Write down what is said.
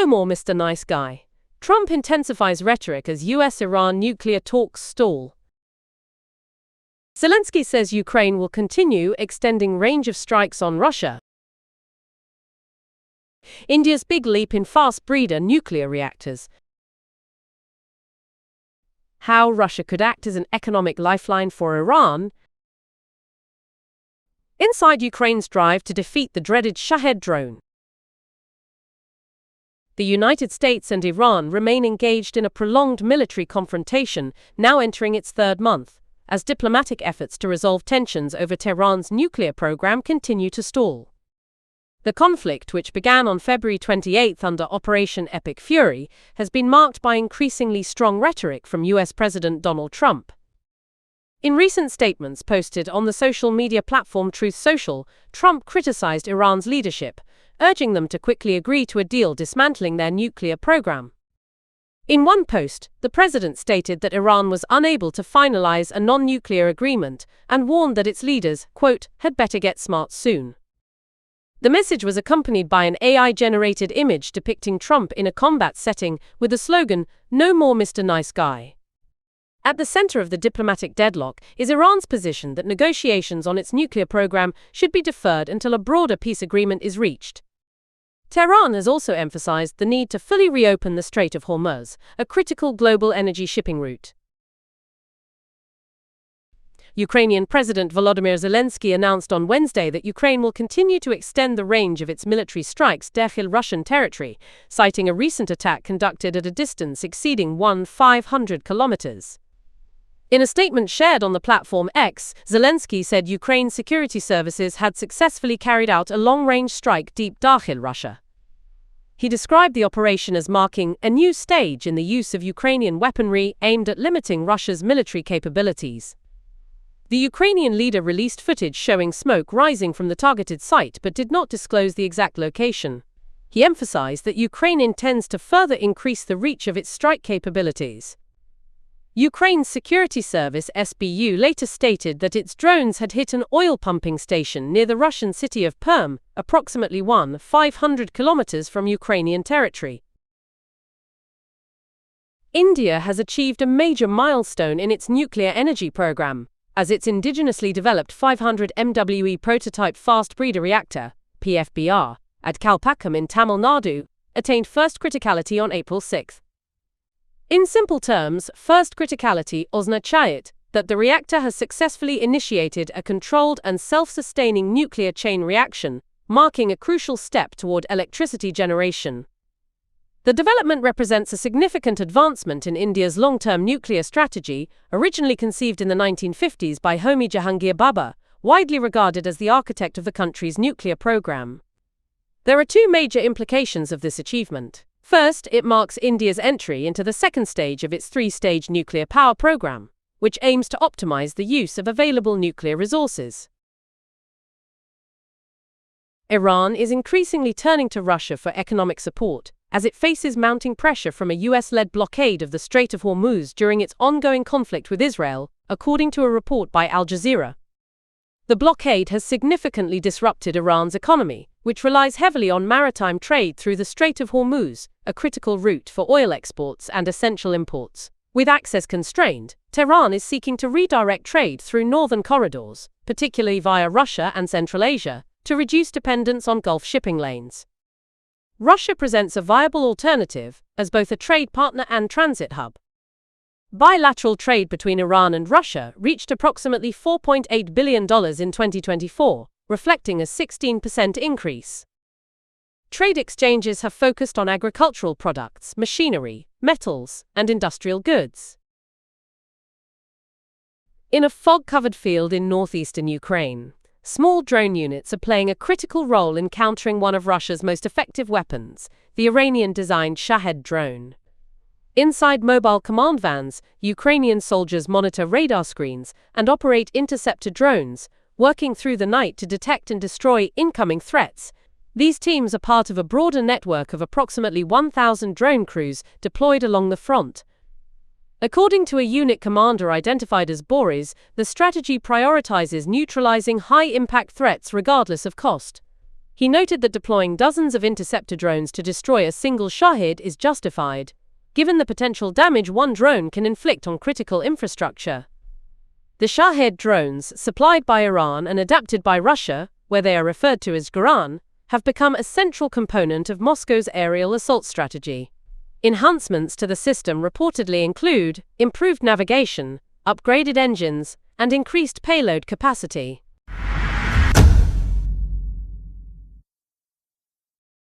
more Mr. Nice Guy. Trump intensifies rhetoric as US-Iran nuclear talks stall. Zelensky says Ukraine will continue extending range of strikes on Russia. India's big leap in fast breeder nuclear reactors. How Russia could act as an economic lifeline for Iran. Inside Ukraine's drive to defeat the dreaded Shahed drone. The United States and Iran remain engaged in a prolonged military confrontation, now entering its third month, as diplomatic efforts to resolve tensions over Tehran's nuclear program continue to stall. The conflict, which began on February 28 under Operation Epic Fury, has been marked by increasingly strong rhetoric from US President Donald Trump. In recent statements posted on the social media platform Truth Social, Trump criticized Iran's leadership, urging them to quickly agree to a deal dismantling their nuclear program. In one post, the president stated that Iran was unable to finalize a non-nuclear agreement and warned that its leaders, quote, had better get smart soon. The message was accompanied by an AI-generated image depicting Trump in a combat setting with the slogan, "No more Mr. Nice Guy." At the center of the diplomatic deadlock is Iran's position that negotiations on its nuclear program should be deferred until a broader peace agreement is reached. Tehran has also emphasized the need to fully reopen the Strait of Hormuz, a critical global energy shipping route. Ukrainian President Volodymyr Zelensky announced on Wednesday that Ukraine will continue to extend the range of its military strikes dakhil Russian territory, citing a recent attack conducted at a distance exceeding 1,500 kilometers. In a statement shared on the platform X, Zelensky said Ukraine's security services had successfully carried out a long-range strike deep dakhil Russia. He described the operation as marking a new stage in the use of Ukrainian weaponry aimed at limiting Russia's military capabilities. The Ukrainian leader released footage showing smoke rising from the targeted site but did not disclose the exact location. He emphasized that Ukraine intends to further increase the reach of its strike capabilities. Ukraine's security service SBU later stated that its drones had hit an oil pumping station near the Russian city of Perm, approximately 1,500 kilometers from Ukrainian territory. India has achieved a major milestone in its nuclear energy program, as its indigenously developed 500 MWE prototype fast breeder reactor, PFBR, at Kalpakkam in Tamil Nadu, attained first criticality on April 6. In simple terms, first criticality oznachает that the reactor has successfully initiated a controlled and self-sustaining nuclear chain reaction, marking a crucial step toward electricity generation. The development represents a significant advancement in India's long-term nuclear strategy, originally conceived in the 1950s by Homi Jahangir Bhabha, widely regarded as the architect of the country's nuclear program. There are two major implications of this achievement. First, it marks India's entry into the second stage of its three-stage nuclear power program, which aims to optimize the use of available nuclear resources. Iran is increasingly turning to Russia for economic support, as it faces mounting pressure from a US-led blockade of the Strait of Hormuz during its ongoing conflict with Israel, according to a report by Al Jazeera. The blockade has significantly disrupted Iran's economy, which relies heavily on maritime trade through the Strait of Hormuz, a critical route for oil exports and essential imports. With access constrained, Tehran is seeking to redirect trade through northern corridors, particularly via Russia and Central Asia, to reduce dependence on Gulf shipping lanes. Russia presents a viable alternative as both a trade partner and transit hub. Bilateral trade between Iran and Russia reached approximately $4.8 billion in 2024, reflecting a 16% increase. Trade exchanges have focused on agricultural products, machinery, metals, and industrial goods. In a fog-covered field in northeastern Ukraine, small drone units are playing a critical role in countering one of Russia's most effective weapons, the Iranian-designed Shahed drone. Inside mobile command vans, Ukrainian soldiers monitor radar screens and operate interceptor drones, working through the night to detect and destroy incoming threats. These teams are part of a broader network of approximately 1,000 drone crews deployed along the front. According to a unit commander identified as Boris, the strategy prioritizes neutralizing high-impact threats regardless of cost. He noted that deploying dozens of interceptor drones to destroy a single Shahid is justified, given the potential damage one drone can inflict on critical infrastructure. The Shahid drones, supplied by Iran and adapted by Russia, where they are referred to as Garan, have become a central component of Moscow's aerial assault strategy. Enhancements to the system reportedly include improved navigation, upgraded engines, and increased payload capacity.